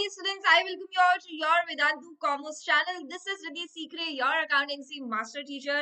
dear students, I welcome you all to your Vedantu Commerce channel. This is Riddhi Sikre, your accountancy master teacher,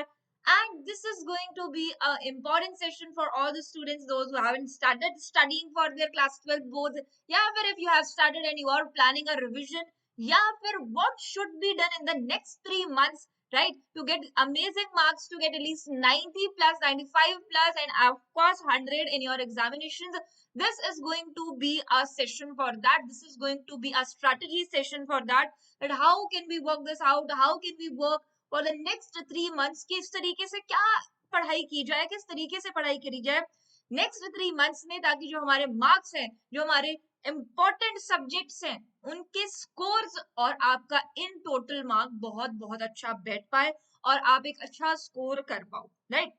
and this is going to be an important session for all the students, those who haven't started studying for their class 12 boards. Yeah, but if you have started and you are planning a revision, yeah, but what should be done in the next 3 months, right, to get amazing marks, to get at least 90 plus, 95 plus, and of course 100 in your examinations. This is going to be a session for that. This is going to be a strategy session for that, that how can we work this out, how can we work for the next 3 months, किस तरीके से क्या पढ़ाई की जाए, किस तरीके से पढ़ाई करी जाए नेक्स्ट 3 मंथ्स में, ताकि जो हमारे मार्क्स हैं, जो हमारे इंपॉर्टेंट सब्जेक्ट्स हैं, उनके स्कोर्स और आपका इन टोटल मार्क बहुत बहुत अच्छा बैठ पाए और आप एक अच्छा स्कोर कर पाओ, right.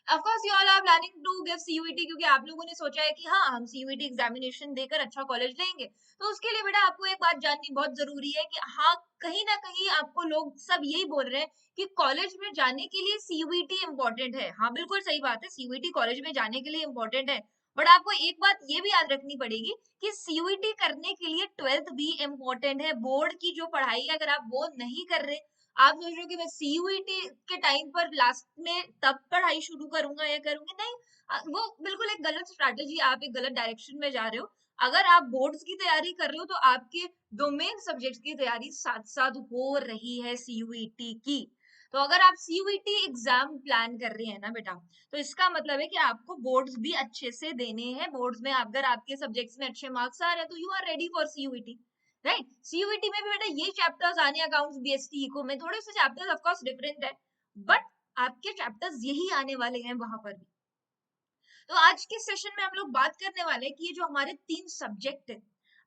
Of course, you all are planning to give CUET, क्योंकि आप लोगों ने सोचा है कि हाँ हम CUET एग्जामिनेशन देकर अच्छा कॉलेज लेंगे। तो उसके लिए बेटा आपको एक बात जाननी बहुत जरूरी है कि हाँ, कहीं ना कहीं आपको लोग सब यही बोल रहे हैं कि कॉलेज में जाने के लिए CUET इम्पोर्टेंट है। हाँ, बिल्कुल सही बात है, CUET कॉलेज में जाने के लिए इम्पोर्टेंट है, बट आपको एक बात ये भी याद रखनी पड़ेगी कि CUET करने के लिए 12th भी इम्पोर्टेंट है। बोर्ड की जो पढ़ाई है, अगर आप वो नहीं कर रहे, आप सोच रहे हो कि मैं CUET के टाइम पर लास्ट में तब पढ़ाई शुरू करूंगा या करूंगी, नहीं, वो बिल्कुल एक गलत स्ट्रैटेजी, आप एक गलत डायरेक्शन में जा रहे हो। अगर आप बोर्ड्स की तैयारी कर रहे हो तो आपके डोमेन सब्जेक्ट्स की तैयारी साथ साथ हो रही है CUET की। तो अगर आप CUET एग्जाम प्लान कर रहे हैं ना बेटा, तो इसका मतलब है कि आपको बोर्ड्स भी अच्छे से देने हैं। बोर्ड्स में अगर आपके सब्जेक्ट्स में अच्छे मार्क्स आ रहे हैं तो you are ready for CUET, right. CUET में भी बेटा ये चैप्टर्स आने, अकाउंट्स, BST, इको में थोड़े से चैप्टर्स ऑफ कोर्स डिफरेंट है, बट आपके चैप्टर्स यही आने वाले हैं वहां पर भी। तो आज के सेशन में हम लोग बात करने वाले हैं कि ये जो हमारे 3 सब्जेक्ट है,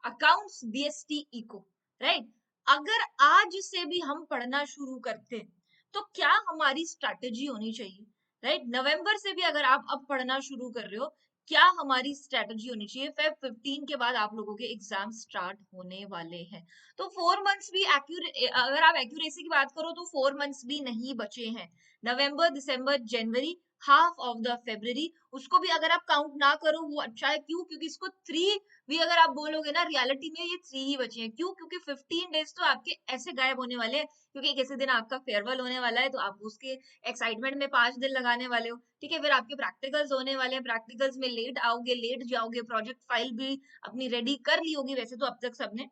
अकाउंट्स, BST, इको, राइट, अगर आज से भी हम पढ़ना शुरू करते हैं तो क्या हमारी स्ट्रैटेजी होनी चाहिए, राइट। नवंबर से भी अगर आप अब पढ़ना शुरू कर रहे हो, क्या हमारी स्ट्रैटेजी होनी चाहिए। Feb 15 के बाद आप लोगों के एग्जाम स्टार्ट होने वाले हैं, तो 4 मंथ्स भी अगर आप एक्यूरेसी की बात करो तो 4 मंथ्स भी नहीं बचे हैं। नवंबर, दिसंबर, जनवरी, हाफ ऑफ द फेब्रुअरी, उसको भी अगर आप काउंट ना करो वो अच्छा है। क्यों? क्योंकि इसको 3 भी अगर आप बोलोगे ना, रियलिटी में ये 3 ही बचे हैं। क्यों? क्योंकि 15 डेज तो आपके ऐसे गायब होने वाले हैं, क्योंकि किसी दिन आपका फेयरवेल होने वाला है तो आप उसके एक्साइटमेंट में 5 दिन लगाने वाले हो, ठीक है। फिर आपके प्रैक्टिकल्स होने वाले हैं, प्रैक्टिकल्स में लेट आओगे, लेट जाओगे, प्रोजेक्ट फाइल भी अपनी रेडी कर ली होगी वैसे तो अब तक सबने,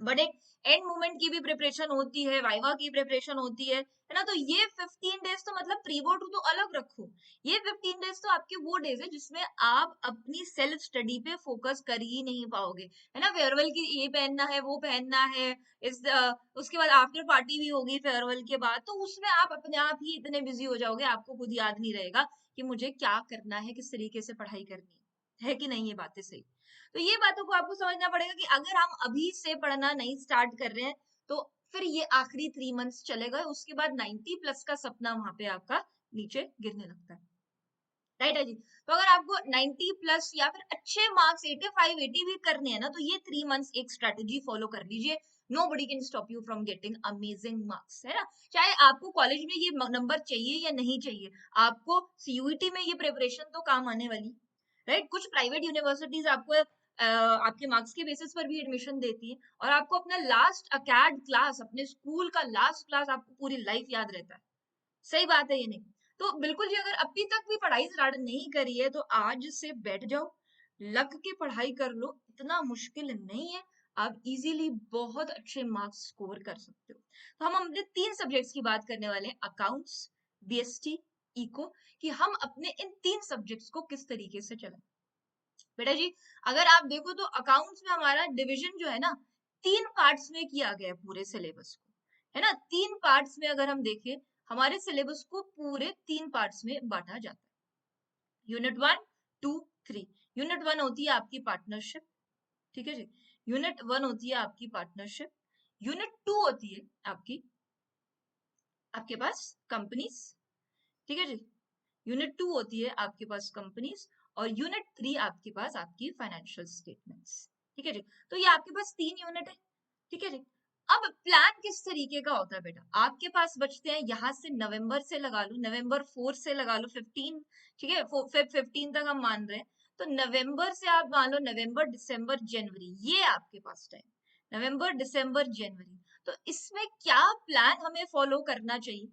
बट एक एंड मोमेंट की भी प्रिपरेशन होती है, वाइवा की प्रिपरेशन होती है ना। तो ये 15 डेज तो मतलब प्री बोर्ड तो अलग रखो, ये 15 डेज तो आपके वो डेज है जिसमें आप अपनी सेल्फ स्टडी पे फोकस कर ही नहीं पाओगे, है ना। फेयरवेल की ये पहनना है, वो पहनना है, उसके बाद आफ्टर पार्टी भी होगी फेयरवेल के बाद, तो उसमें आप अपने आप ही इतने बिजी हो जाओगे, आपको खुद याद नहीं रहेगा कि मुझे क्या करना है, किस तरीके से पढ़ाई करनी है कि नहीं। ये बातें सही। तो ये बातों को आपको समझना पड़ेगा कि अगर हम अभी से पढ़ना नहीं स्टार्ट कर रहे हैं तो फिर ये आखिरी 3 मंथ्स चले गए, उसके बाद 90 प्लस का सपना वहां पे आपका नीचे गिरने लगता है, राइट है जी। तो अगर आपको 90 प्लस या फिर अच्छे मार्क्स 85 80 भी करने हैं ना, तो ये 3 मंथ्स एक स्ट्रेटेजी फॉलो कर लीजिए। Nobody can stop you from getting amazing marks, है ना। चाहे आपको कॉलेज में ये नंबर चाहिए या नहीं चाहिए, आपको CUET में ये प्रिपरेशन तो काम आने वाली, राइट। कुछ प्राइवेट यूनिवर्सिटीज आपको आपके मार्क्स के बेसिस पर भी एडमिशन देती है, और आपको अपना लास्ट अकेड क्लास, अपने स्कूल का लास्ट क्लास आपको पूरी लाइफ याद रहता है। सही बात है ये, नहीं तो बिल्कुल जी। अगर अभी तक भी पढ़ाई स्टार्ट नहीं करी है तो आज से बैठ जाओ, लग के पढ़ाई कर लो, इतना मुश्किल नहीं है, आप इजीली बहुत अच्छे मार्क्स स्कोर कर सकते हो। तो हम अपने 3 सब्जेक्ट्स की बात करने वाले हैं, अकाउंट्स, BST, इको, कि हम अपने इन 3 सब्जेक्ट्स को किस तरीके से चलाएं। बेटा जी, अगर आप देखो तो अकाउंट्स में हमारा डिवीजन जो है ना, 3 पार्ट्स में किया गया है पूरे सिलेबस को, है ना। 3 पार्ट्स में अगर हम देखें, हमारे सिलेबस को पूरे 3 पार्ट्स में बांटा जाता है। यूनिट 1, 2, 3। यूनिट 1 होती है आपकी पार्टनरशिप, ठीक है जी। यूनिट 1 होती है आपकी पार्टनरशिप। यूनिट 2 होती है आपके पास कंपनीज, ठीक है जी। यूनिट 2 होती है आपके पास कंपनीज, और यूनिट 3 आपके पास आपकी फाइनेंशियल स्टेटमेंट्स, ठीक है जी। तो ये आपके पास 3 यूनिट है, ठीक है जी। अब प्लान किस तरीके का होता है बेटा, आपके पास बचते हैं यहाँ से नवंबर से लगा लो, नवंबर 4 से लगा लो 15, ठीक है, Feb 15 तक हम मान रहे हैं। तो नवंबर से आप मान लो नवंबर दिसंबर जनवरी, ये आपके पास टाइम, नवंबर दिसंबर जनवरी। तो इसमें क्या प्लान हमें फॉलो करना चाहिए,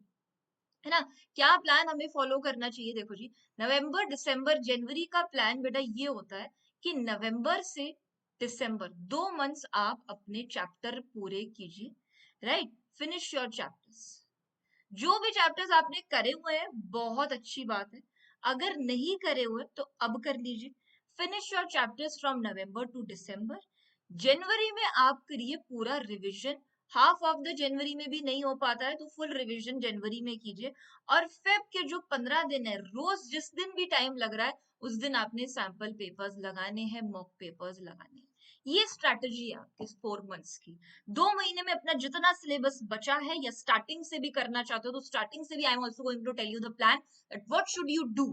है ना, क्या प्लान हमें फॉलो करना चाहिए? देखो जी, नवंबर दिसंबर जनवरी का प्लान बेटा ये होता है कि नवंबर से दिसंबर 2 मंथ्स आप अपने चैप्टर पूरे कीजिए, राइट, फिनिश योर चैप्टर्स। जो भी चैप्टर्स आपने करे हुए हैं बहुत अच्छी बात है, अगर नहीं करे हुए तो अब कर लीजिए। Finish your chapters from November to December. जनवरी में आप करिए पूरा revision, half of the January में भी नहीं हो पाता है तो फुल रिवीजन जनवरी में कीजिए। और फेब के जो 15 दिन है, रोज जिस दिन भी टाइम लग रहा है उस दिन आपने सैंपल पेपर्स लगाने हैं, मॉक पेपर्स लगाने हैं। ये स्ट्रैटेजी है आपके 4 मंथ्स की। 2 महीने में अपना जितना सिलेबस बचा है या स्टार्टिंग से भी करना चाहते हो तो स्टार्टिंग से भी I am also going to tell you the plan that what should you do,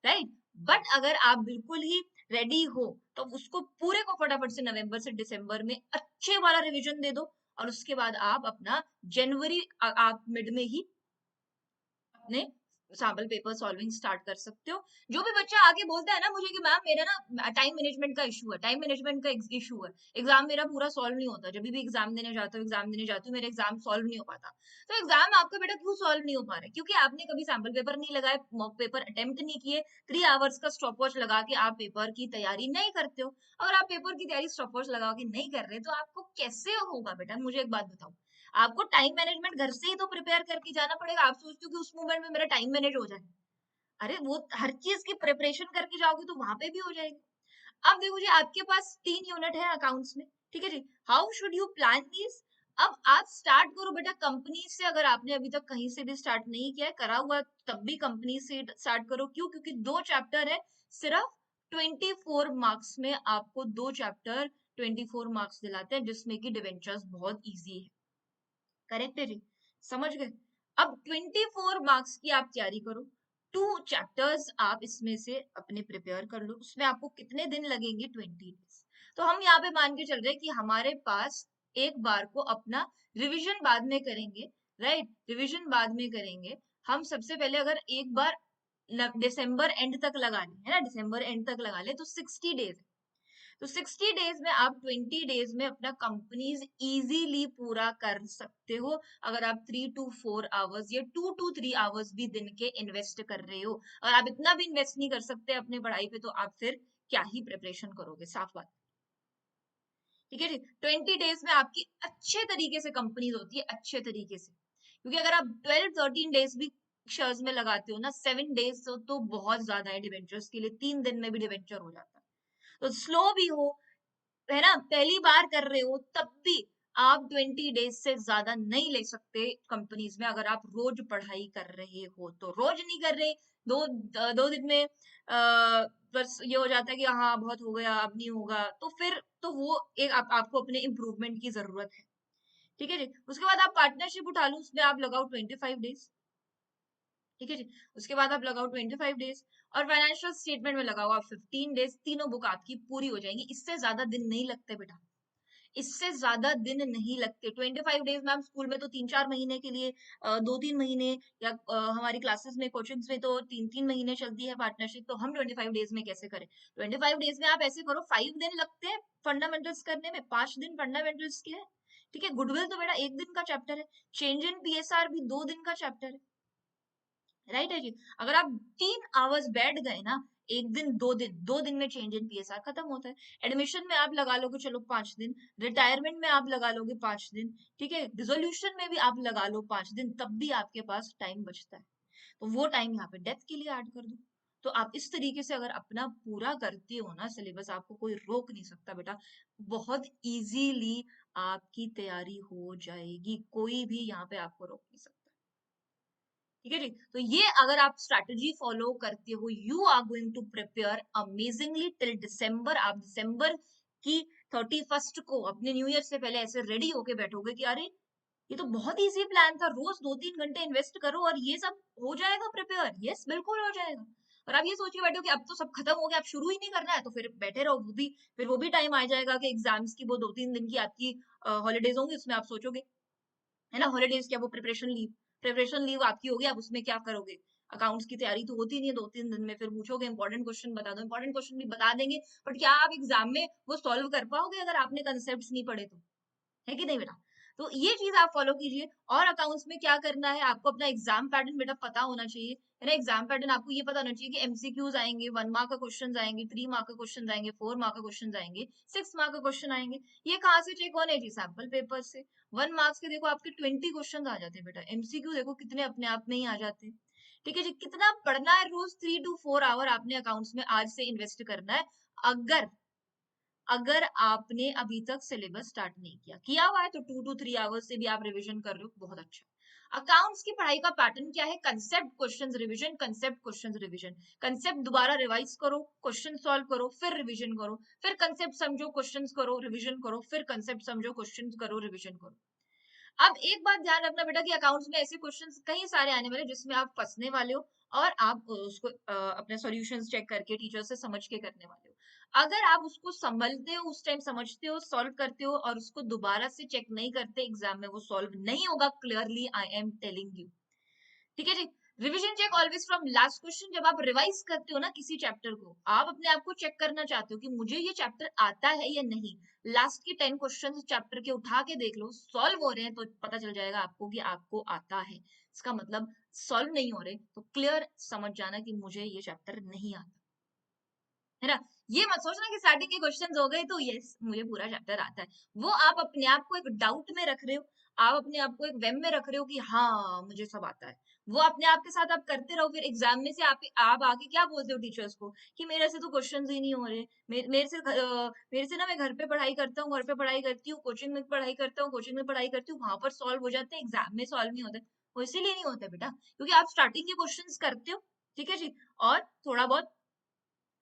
right. But अगर आप बिल्कुल ही रेडी हो तो उसको पूरे को फटाफट से नवंबर से दिसंबर में अच्छे वाला रिवीजन दे दो, और उसके बाद आप अपना जनवरी आप मिड में ही अपने सैंपल पेपर सॉल्विंग स्टार्ट कर सकते हो। जो भी बच्चा आके बोलता है ना मुझे कि मैम मेरा ना टाइम मैनेजमेंट का इशू है, टाइम मैनेजमेंट का इशू है, एग्जाम मेरा पूरा सॉल्व नहीं होता, जब भी एग्जाम देने जाता हूँ एग्जाम देने जाती हूँ मेरा एग्जाम सॉल्व नहीं हो पाता। तो एग्जाम आपका बेटा क्यों सॉल्व नहीं हो पा रहा है? क्योंकि आपने कभी सैंपल पेपर नहीं लगाए, मॉक पेपर अटेम्प्ट नहीं किए, 3 आवर्स का स्टॉप वॉच लगा के आप पेपर की तैयारी नहीं करते हो। और आप पेपर की तैयारी स्टॉप वॉच लगा के नहीं कर रहे तो आपको कैसे होगा बेटा? मुझे एक बात बताओ, आपको टाइम मैनेजमेंट घर से ही तो प्रिपेयर करके जाना पड़ेगा। आप सोचते हो कि उस मोमेंट में मेरा टाइम मैनेज हो जाए, अरे वो हर चीज की प्रिपरेशन करके जाओगे तो वहां पे भी हो जाएगी। अब देखो जी, आपके पास 3 यूनिट है अकाउंट्स में, ठीक है जी, how should you plan this? अब आप स्टार्ट करो बेटा कंपनी से। अगर आपने अभी तक कहीं से भी स्टार्ट नहीं किया है, करा हुआ तब भी कंपनी से स्टार्ट करो। क्यों? क्योंकि 2 चैप्टर है, सिर्फ 24 मार्क्स में आपको 2 चैप्टर 24 मार्क्स दिलाते हैं, जिसमें कि डिवेंचर्स बहुत ईजी है। करेक्ट है जी, समझ गए? अब 24 मार्क्स की आप तैयारी करो, 2 चैप्टर्स आप इसमें से अपने प्रिपेयर कर लो। उसमें आपको कितने दिन लगेंगे? 20 डेज। तो हम यहाँ पे मान के चल रहे हैं कि हमारे पास एक बार को अपना रिवीजन बाद में करेंगे, राइट, रिवीजन बाद में करेंगे। हम सबसे पहले अगर एक बार दिसंबर एंड तक लगा लें, है ना, दिसंबर एंड तक लगा ले तो 60 डेज। तो 60 डेज में आप 20 डेज में अपना कंपनीज इजीली पूरा कर सकते हो, अगर आप 3 to 4 आवर्स या 2 to 3 आवर्स भी दिन के इन्वेस्ट कर रहे हो। और आप इतना भी इन्वेस्ट नहीं कर सकते अपने पढ़ाई पे तो आप फिर क्या ही प्रिपरेशन करोगे, साफ बात। ठीक है जी, 20 डेज में आपकी अच्छे तरीके से कंपनीज होती है, अच्छे तरीके से। क्योंकि अगर आप 12-13 डेज भी शेयर्स में लगाते हो ना, 7 डेज तो बहुत ज्यादा है डिवेंचर्स के लिए, 3 दिन में भी डिवेंचर हो जाता है। तो स्लो भी हो, है ना, पहली बार कर रहे हो तब भी आप 20 डेज से ज्यादा नहीं ले सकते कंपनीज में। अगर आप रोज पढ़ाई कर रहे हो तो, रोज नहीं कर रहे, 2 दिन में बस ये हो जाता है कि हाँ बहुत हो गया अब नहीं होगा, तो फिर तो वो एक आपको अपने इम्प्रूवमेंट की जरूरत है। ठीक है जी, उसके बाद आप पार्टनरशिप उठा लो, उसमें आप लगाओ 25 डेज। ठीक है जी, उसके बाद आप लगाओ 25 डेज। और फाइनेंशियल स्टेटमेंट में लगाओ आप 15 डेज। तीनों बुक आपकी पूरी हो जाएंगी, इससे ज्यादा दिन नहीं लगते बेटा, इससे ज्यादा दिन नहीं लगते। 25 डेज मैम स्कूल में तो 3-4 महीने के लिए, 2-3 महीने, या हमारी क्लासेस में कोचिंग्स में तो 3-3 महीने चलती है पार्टनरशिप, तो हम 25 डेज में कैसे करें? 25 डेज में आप ऐसे करो, 5 दिन लगते हैं फंडामेंटल्स करने में, 5 दिन फंडामेंटल्स के है। ठीक है, गुडविल तो बेटा 1 दिन का चैप्टर है, चेंज इन पीएसआर भी 2 दिन का चैप्टर है, राइट है जी। अगर आप 3 आवर्स बैठ गए ना, 1 दिन 2 दिन, 2 दिन में चेंज इन पीएसआर खत्म होता है। एडमिशन में आप लगा लोगे चलो 5 दिन, रिटायरमेंट में आप लगा लोगे 5 दिन, ठीक है, डिसोल्यूशन में भी आप लगा लो 5 दिन, तब भी आपके पास टाइम बचता है। तो वो टाइम यहाँ पे डेथ के लिए ऐड कर दो। तो आप इस तरीके से अगर अपना पूरा करते हो ना सिलेबस, आपको कोई रोक नहीं सकता बेटा, बहुत इजीली आपकी तैयारी हो जाएगी, कोई भी यहाँ पे आपको रोक नहीं सकता। ठीक है जी, तो ये अगर आप स्ट्रैटेजी फॉलो करते हो, you are going to prepare amazingly till December. आप दिसंबर की 31st को अपने न्यू ईयर से पहले ऐसे रेडी होके बैठोगे कि अरे ये तो बहुत इजी प्लान था, रोज 2-3 घंटे इन्वेस्ट करो और ये सब हो जाएगा प्रिपेयर। यस, बिल्कुल हो जाएगा। और आप ये सोचिए बैठो कि अब तो सब खत्म हो गया, अब शुरू ही नहीं करना है, तो फिर बैठे रहो, वो भी फिर वो भी टाइम आ जाएगा कि एग्जाम्स की वो 2-3 दिन की आपकी हॉलीडेज होंगी, उसमें आप सोचोगे, है ना, हॉलीडेज क्या, वो प्रिपरेशन लीव, प्रिपरेशन लीव आपकी होगी, आप उसमें क्या करोगे? अकाउंट्स की तैयारी तो होती नहीं है 2-3 दिन में, फिर पूछोगे इंपॉर्टेंट क्वेश्चन बता दो, इंपॉर्टेंट क्वेश्चन भी बता देंगे, बट क्या आप एग्जाम में वो सॉल्व कर पाओगे अगर आपने कंसेप्ट नहीं पढ़े तो? है कि नहीं बेटा? तो ये चीज आप फॉलो कीजिए। और अकाउंट्स में क्या करना है, आपको अपना एग्जाम पैटर्न बेटा पता होना चाहिए, है ना? एग्जाम पैटर्न आपको ये पता होना चाहिए कि एमसीक्यूज आएंगे, 1 मार्क का क्वेश्चन आएंगे, 3 मार्क का क्वेश्चन आएंगे, 4 मार्क का क्वेश्चन आएंगे, 6 मार्क का क्वेश्चन आएंगे। ये कहाँ से चेक होने जी? सैंपल पेपर से। 1 मार्क्स के देखो आपके 20 क्वेश्चन आ जाते हैं बेटा, एमसीक्यू देखो कितने अपने आप में ही आ जाते हैं। ठीक है जी, कितना पढ़ना है रोज? 3 to 4 आवर आपने अकाउंट्स में आज से इन्वेस्ट करना है। अगर अगर आपने अभी तक सिलेबस स्टार्ट नहीं किया हुआ है तो 2 to 3 आवर्स से भी आप रिवीजन कर रहे हो, बहुत अच्छा। अकाउंट्स की पढ़ाई का पैटर्न क्या है? Concept questions revision, concept questions revision. Concept दोबारा रिवाइज करो, क्वेश्चन सॉल्व करो, फिर रिवीजन करो, फिर कंसेप्ट समझो, क्वेश्चंस करो, रिवीजन करो, फिर कंसेप्ट समझो, क्वेश्चंस करो, रिवीजन करो। अब एक बात ध्यान रखना बेटा कि अकाउंट्स में ऐसे क्वेश्चंस कई सारे आने वाले जिसमें आप फंसने वाले हो, और आप उसको अपने सॉल्यूशंस चेक करके टीचर से समझ के करने वाले हो। अगर आप उसको संभलते हो, उस टाइम समझते हो, सॉल्व करते हो, और उसको दोबारा से चेक नहीं करते एग्जाम में, वो सॉल्व नहीं होगा। Clearly I am telling you. ठीक है जी। Revision check always from last question. जब आप रिवाइज करते हो ना किसी चैप्टर को, आप अपने आप को चेक करना चाहते हो कि मुझे ये चैप्टर आता है या नहीं। लास्ट के 10 क्वेश्चन चैप्टर के उठा के देख लो, सॉल्व हो रहे हैं तो पता चल जाएगा आपको कि आपको आता है। इसका मतलब सॉल्व नहीं हो रहे तो क्लियर समझ जाना कि मुझे ये चैप्टर नहीं आता, है ना? ये मत सोचना कि स्टार्टिंग के क्वेश्चंस हो गए तो यस मुझे पूरा चैप्टर आता है। वो आप अपने आप को एक डाउट में रख रहे हो, आप अपने आप को एक वेम में रख रहे हो कि हाँ मुझे सब आता है। वो अपने आप के साथ आप करते रहो, फिर एग्जाम में से आप आके क्या बोलते हो टीचर्स को कि मेरे से तो क्वेश्चंस ही नहीं हो रहे, मेरे से ना मैं घर पे पढ़ाई करता हूँ, घर पे पढ़ाई करती हूँ, कोचिंग में पढ़ाई करता हूँ, कोचिंग में पढ़ाई करती हूँ, वहां पर सॉल्व हो जाते हैं, एग्जाम में सॉल्व नहीं होते। वो इसीलिए नहीं होते बेटा क्योंकि आप स्टार्टिंग के क्वेश्चंस करते हो, ठीक है जी, और थोड़ा बहुत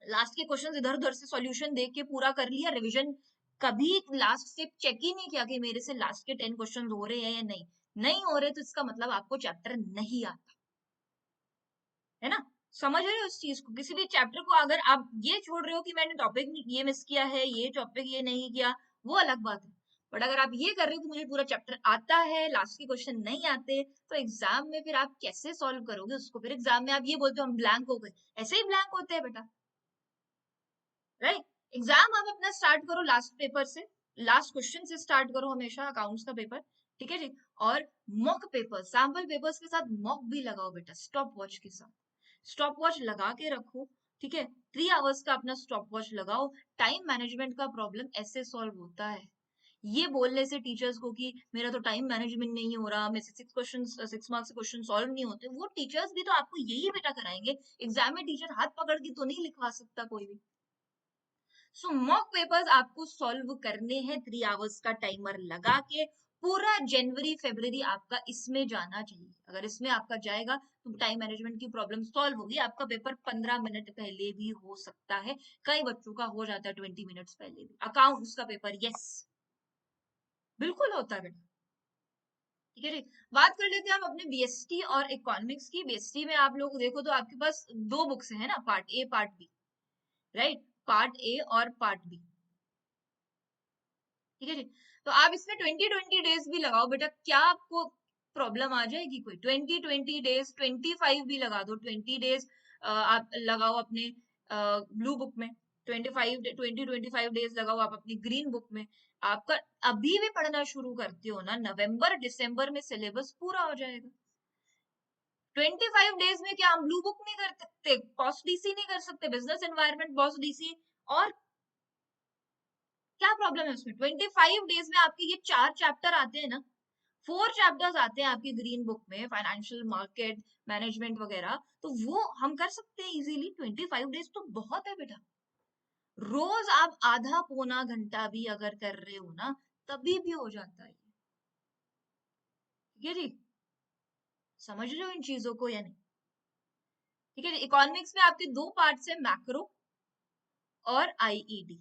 लास्ट के क्वेश्चन इधर उधर से सॉल्यूशन देख के पूरा कर लिया, रिवीजन कभी लास्ट से चेक ही नहीं किया कि मेरे से लास्ट के 10 क्वेश्चन हो रहे हैं या नहीं। नहीं हो रहे तो इसका मतलब आपको चैप्टर नहीं आता, है ना? समझ रहे हो इस चीज को? किसी भी चैप्टर को अगर आप ये छोड़ रहे हो कि मैंने टॉपिक ये मिस किया है, ये टॉपिक ये नहीं किया, वो अलग बात है। बट अगर आप ये कर रहे हो कि मुझे पूरा चैप्टर आता है, लास्ट के क्वेश्चन नहीं आते, तो एग्जाम में फिर आप कैसे सॉल्व करोगे उसको? फिर एग्जाम में आप ये बोलते हो हम ब्लैंक हो गए, ऐसे ही ब्लैंक होते हैं बेटा, राइट? एग्जाम आप अपना स्टार्ट करो लास्ट पेपर से, लास्ट क्वेश्चन से स्टार्ट करो हमेशा अकाउंट्स का पेपर, ठीक है जी। और मॉक पेपर, सैम्पल पेपर्स के साथ मॉक भी लगाओ बेटा, स्टॉप वॉच के साथ। स्टॉप वॉच लगा के रखो, ठीक है? 3 आवर्स का अपना स्टॉप वॉच लगाओ। टाइम मैनेजमेंट का प्रॉब्लम ऐसे सॉल्व होता है। ये बोलने से टीचर्स को कि मेरा तो टाइम मैनेजमेंट नहीं हो रहा, मेरे से 6 मार्क्स के क्वेश्चन सॉल्व नहीं होते, वो टीचर्स भी तो आपको यही बेटा कराएंगे। एग्जाम में टीचर हाथ पकड़ के तो नहीं लिखवा सकता कोई भी। सो मॉक पेपर्स आपको सॉल्व करने हैं 3 आवर्स का टाइमर लगा के। पूरा जनवरी फरवरी आपका इसमें जाना चाहिए। अगर इसमें आपका जाएगा तो टाइम मैनेजमेंट की प्रॉब्लम सॉल्व होगी। आपका पेपर 15 मिनट पहले भी हो सकता है, कई बच्चों का हो जाता है 20 मिनट्स पहले भी। अकाउंट्स का पेपर यस बिल्कुल होता है बेटा, ठीक है जी। बात कर लेते हैं हम अपने बीएसटी और इकोनॉमिक्स की। बीएसटी में आप लोग देखो तो आपके पास 2 बुक्स है ना, part A part B, right? Part A और पार्ट बी, ठीक है जी। तो आप इसमें 20-20 डेज भी लगाओ बेटा, क्या आपको प्रॉब्लम आ जाएगी कोई? 20-20 डेज, 25 भी लगा दो, 20 डेज आप लगाओ अपने ब्लू बुक में, 20-25 डेज लगाओ आप अपनी ग्रीन बुक में। आपका अभी भी पढ़ना शुरू करते हो ना, नवंबर दिसंबर में सिलेबस पूरा हो जाएगा। 25 डेज में क्या हम ब्लू बुक नहीं कर सकते, पॉस्ट डीसी नहीं कर सकते, बिजनेस एनवायरनमेंट पॉस्ट डीसी, और क्या प्रॉब्लम है उसमें? 25 डेज में आपके ये 4 चैप्टर आते हैं ना, 4 चैप्टर्स आते हैं आपकी ग्रीन बुक में, फाइनेंशियल मार्केट मैनेजमेंट वगैरह, तो वो हम कर सकते हैं इजीली। 25 डेज तो बहुत है बेटा। रोज आप आधा पौना घंटा भी अगर कर रहे हो ना, तभी भी हो जाता है, ठीक है जी। समझ रहे हो इन चीजों को या नहीं? ठीक है जी। इकोनॉमिक्स में आपके 2 पार्ट्स है, मैक्रो और आईईडी,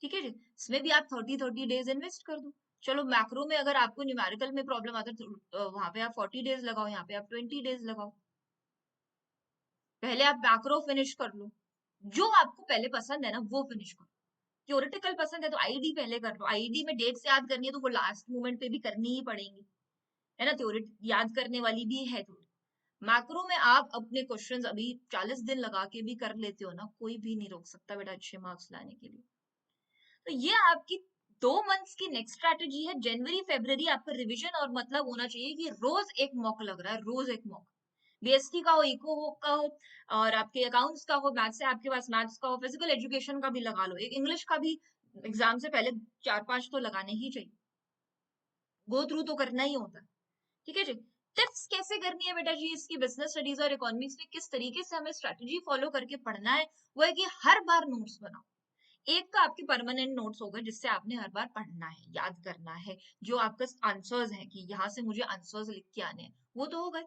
ठीक है जी। इसमें भी आप 30-30 डेज इन्वेस्ट कर दो। चलो मैक्रो में अगर आपको न्यूमेरिकल में प्रॉब्लम आता है तो वहां पे आप 40 डेज लगाओ, यहाँ पे आप 20 डेज लगाओ। पहले आप मैक्रो फिनिश कर लो, जो आपको पहले पसंद है ना वो फिनिश करो। थ्योरेटिकल पसंद है तो आईडी पहले कर लो, आईडी में डेट्स याद करनी है तो वो लास्ट मोमेंट पे भी करनी ही पड़ेंगी, है ना? थ्योरी याद करने वाली भी है थोड़ी, मैक्रो में आप अपने क्वेश्चंस अभी 40 दिन लगा के भी कर लेते हो ना, कोई भी नहीं रोक सकता बेटा अच्छे मार्क्स लाने के लिए। तो ये आपकी 2 मंथ्स की नेक्स्ट स्ट्रैटेजी है। जनवरी फरवरी आपका रिवीजन और मतलब होना चाहिए कि रोज एक मॉक लग रहा है, रोज एक मॉक। बीएसटी का हो, इको हो का हो, और आपके अकाउंट्स का हो, मैथ्स से आपके पास मैथ्स का हो, फिजिकल एजुकेशन का भी लगा लो, एक इंग्लिश का भी एग्जाम से पहले 4-5 तो लगाने ही चाहिए। गो थ्रू तो करना ही होता है। ठीक है जी। टिप्स कैसे करनी है बेटा जी इसकी, बिजनेस स्टडीज और इकोनॉमिक्स में किस तरीके से हमें स्ट्रेटजी फॉलो करके पढ़ना है, वो है कि हर बार नोट्स बनाओ। एक तो आपके परमानेंट नोट्स होगा जिससे आपने हर बार पढ़ना है, याद करना है, जो आपका आंसर्स है कि यहाँ से मुझे आंसर्स लिख के आने हैं, वो तो हो गए।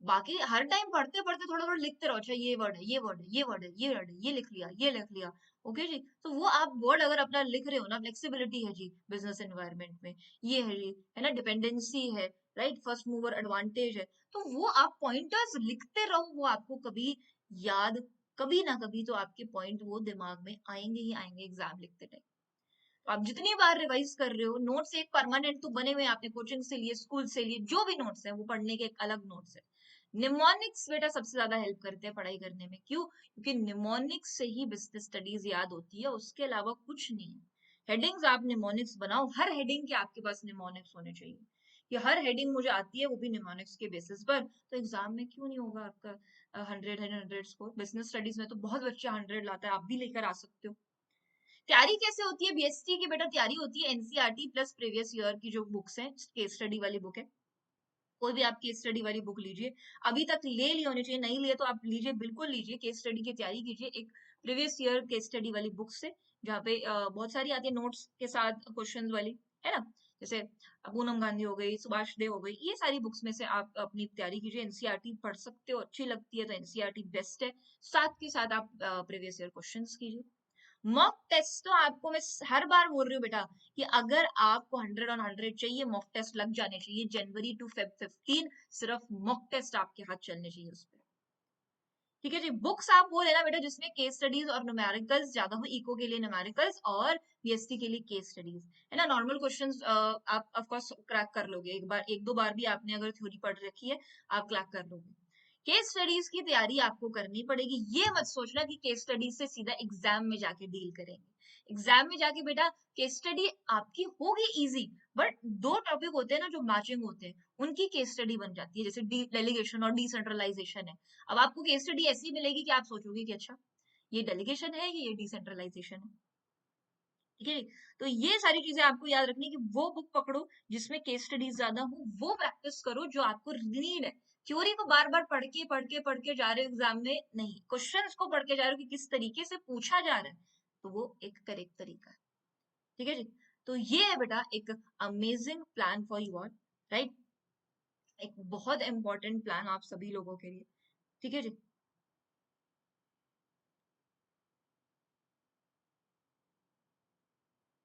बाकी हर टाइम पढ़ते पढ़ते थोड़ा थोड़ा लिखते रहो, अच्छा ये वर्ड है, ये वर्ड है, ये वर्ड है, ये वर्ड है, ये लिख लिया, ये लिख लिया। ओके जी। तो वो आप वर्ड अगर अपना लिख रहे हो ना, फ्लेक्सिबिलिटी है जी बिजनेस एनवायरनमेंट में, ये है जी, है ना, डिपेंडेंसी है, राइट, फर्स्ट मूवर एडवांटेज है। तो वो आप पॉइंटर्स लिखते रहो, वो आपको कभी याद, कभी ना कभी तो आपके पॉइंट वो दिमाग में आएंगे ही आएंगे एग्जाम लिखते टाइम। तो आप जितनी बार रिवाइज कर रहे हो, नोट्स एक परमानेंट तो बने हुए हैं, आपने कोचिंग से लिए, स्कूल से लिए, जो भी नोट्स है वो पढ़ने के एक अलग नोट्स है। निमोनिक्स बेटा सबसे ज्यादा हेल्प करते हैं पढ़ाई करने में, क्यों? क्योंकि निमोनिक्स से ही बिजनेस स्टडीज याद होती है, उसके अलावा कुछ नहीं है। हेडिंग्स आप निमोनिक्स बनाओ, हर हेडिंग के आपके पास निमोनिक्स होने चाहिए, कि हर हेडिंग मुझे आती है, वो भी निमोनिक्स के बेसिस पर। तो एग्जाम में क्यों नहीं होगा आपका 100 स्कोर? बिजनेस स्टडीज में तो बहुत बच्चा 100 लाता है, आप भी लेकर आ सकते हो। तैयारी कैसे होती है बीएसटी की बेटा? तैयारी होती है एनसीईआरटी प्लस प्रीवियस ईयर की जो बुक्स हैं, केस स्टडी वाली बुक है, कोई भी आप केस स्टडी वाली बुक लीजिए, अभी तक ले ली होनी चाहिए, नहीं लिए तो आप लीजिए, बिल्कुल लीजिए, केस स्टडी की तैयारी कीजिए एक प्रीवियस ईयर केस स्टडी वाली बुक से, जहाँ पे बहुत सारी आती है नोट्स के साथ क्वेश्चन वाली, है ना, जैसे पूनम गांधी हो गई, सुभाष डे हो गई, ये सारी बुक्स में से आप अपनी तैयारी कीजिए। एनसीईआरटी पढ़ सकते हो, अच्छी लगती है तो एनसीईआरटी बेस्ट है, साथ के साथ आप प्रीवियस ईयर क्वेश्चन कीजिए। मॉक टेस्ट तो आपको मैं हर बार बोल रही हूँ बेटा, कि अगर आपको 100 on 100 चाहिए, मॉक टेस्ट लग जाने चाहिए जनवरी टू फेब 15, सिर्फ मॉक टेस्ट आपके हाथ चलने चाहिए उस पर। ठीक है जी। बुक्स आप वो लेना बेटा जिसमें केस स्टडीज और न्यूमेरिकल्स ज्यादा हो, इको के लिए न्यूमेरिकल्स और बीएसटी के लिए केस स्टडीज, है ना। नॉर्मल क्वेश्चंस आप ऑफ कोर्स क्रैक कर लोगे, एक बार एक दो बार भी आपने अगर थ्योरी पढ़ रखी है, आप क्रैक कर लोगे। केस स्टडीज की तैयारी आपको करनी पड़ेगी, ये मत सोचना कि केस स्टडीज से सीधा एग्जाम में जाके डील करेंगे। एग्जाम में जाके बेटा केस स्टडी आपकी होगी इजी, बट दो टॉपिक होते हैं ना जो मैचिंग होते हैं, उनकी केस स्टडी बन जाती है, जैसे डेलीगेशन और डिसेंट्रलाइजेशन है। अब आपको केस स्टडी ऐसी मिलेगी कि आप सोचोगे कि अच्छा ये डेलीगेशन है कि ये डिसेंट्रलाइजेशन है। ठीक है। तो ये सारी चीजें आपको याद रखनी कि वो बुक पकड़ो जिसमें केस स्टडीज ज्यादा हो, वो प्रैक्टिस करो जो आपको नीड है। थ्योरी को बार बार पढ़ के जा रहे हो एग्जाम में, नहीं, क्वेश्चंस को पढ़ के जा रहे हो कि किस तरीके से पूछा जा रहा है, तो वो एक करेक्ट तरीका है। ठीक है जी। तो ये है बेटा एक amazing plan for you all, right, एक बहुत इंपॉर्टेंट प्लान आप सभी लोगों के लिए। ठीक है जी।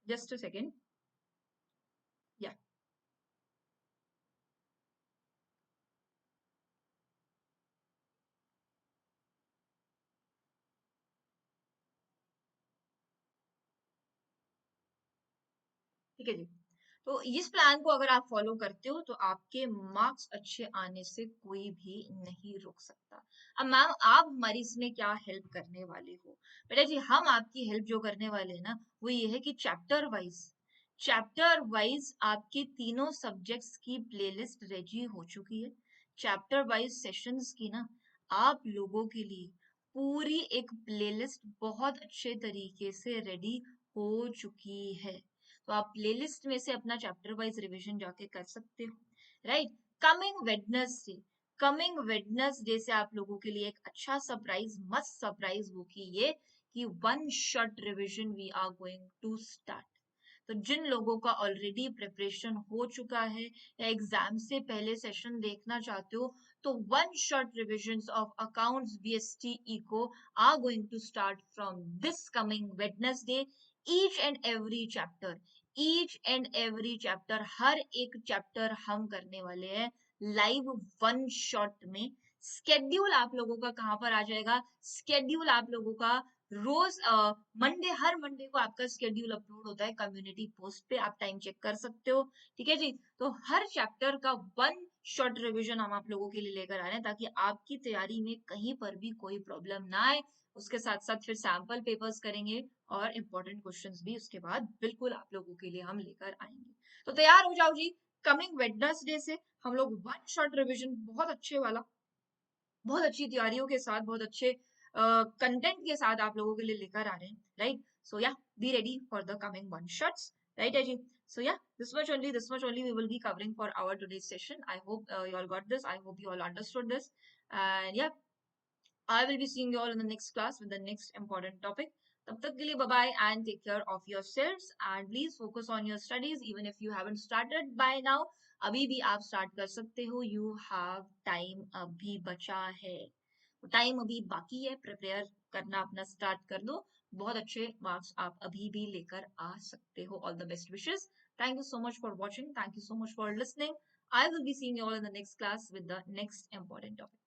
Just a second. या ठीक है जी। तो इस प्लान को अगर आप फॉलो करते हो तो आपके मार्क्स अच्छे आने से कोई भी नहीं रोक सकता। अब मैम आप हमारी इसमें क्या हेल्प करने वाले हो? बेटा जी हम आपकी हेल्प जो करने वाले हैं ना, वो ये है कि चैप्टर वाइज आपके तीनों सब्जेक्ट्स की प्लेलिस्ट रेडी हो चुकी है। चैप्टर वाइज सेशंस की ना आप लोगों के लिए पूरी एक प्लेलिस्ट बहुत अच्छे तरीके से रेडी हो चुकी है। तो आप प्लेलिस्ट में से अपना चैप्टर वाइज रिवीजन जाके कर सकते हो, राइट। कमिंग वेडनेसडे से आप लोगों के लिए एक अच्छा सरप्राइज, मस्त सरप्राइज वो की ये कि one shot revision we are going to start. तो जिन लोगों का ऑलरेडी प्रिपरेशन हो चुका है या एग्जाम से पहले सेशन देखना चाहते हो, तो one shot revision of accounts BST eco are going to start from this coming Wednesday. Each and every chapter, हर एक चैप्टर हम करने वाले हैं लाइव वन शॉट में। स्केड्यूल आप लोगों का कहाँ पर आ जाएगा? स्केड्यूल आप लोगों का रोज मंडे, हर मंडे को आपका स्केड्यूल अपलोड होता है कम्युनिटी पोस्ट पे, आप टाइम चेक कर सकते हो। ठीक है जी, तो हर चैप्टर का वन शॉर्ट रिवीजन हम आप लोगों के लिए लेकर आ रहे हैं ताकि आपकी तैयारी में कहीं पर भी कोई प्रॉब्लम ना आए। उसके साथ साथ फिर सैंपल पेपर्स करेंगे और इंपॉर्टेंट क्वेश्चंस भी उसके बाद बिल्कुल आप लोगों के लिए हम लेकर आएंगे। तो तैयार हो जाओ जी, कमिंग वेडनेसडे से हम लोग वन शॉर्ट रिवीजन बहुत अच्छे वाला, बहुत अच्छी तैयारियों के साथ, बहुत अच्छे कंटेंट के साथ आप लोगों के लिए लेकर आ रहे हैं, राइट? सो या be ready for the coming one shots, right अजी? So yeah, this much only we will be covering for our today's session. I hope you all got this. I hope you all understood this. And yeah, I will be seeing you all in the next class with the next important topic. तब तक के लिए bye bye and take care of yourselves and please focus on your studies even if you haven't started by now. अभी भी आप start कर सकते हो. You have time अभी बचा है. टाइम अभी बाकी है, प्रिपेयर करना अपना स्टार्ट कर दो, बहुत अच्छे मार्क्स आप अभी भी लेकर आ सकते हो। All the best wishes, thank you so much for watching, thank you so much for listening. I will be seeing you all in the next class with the next important topic.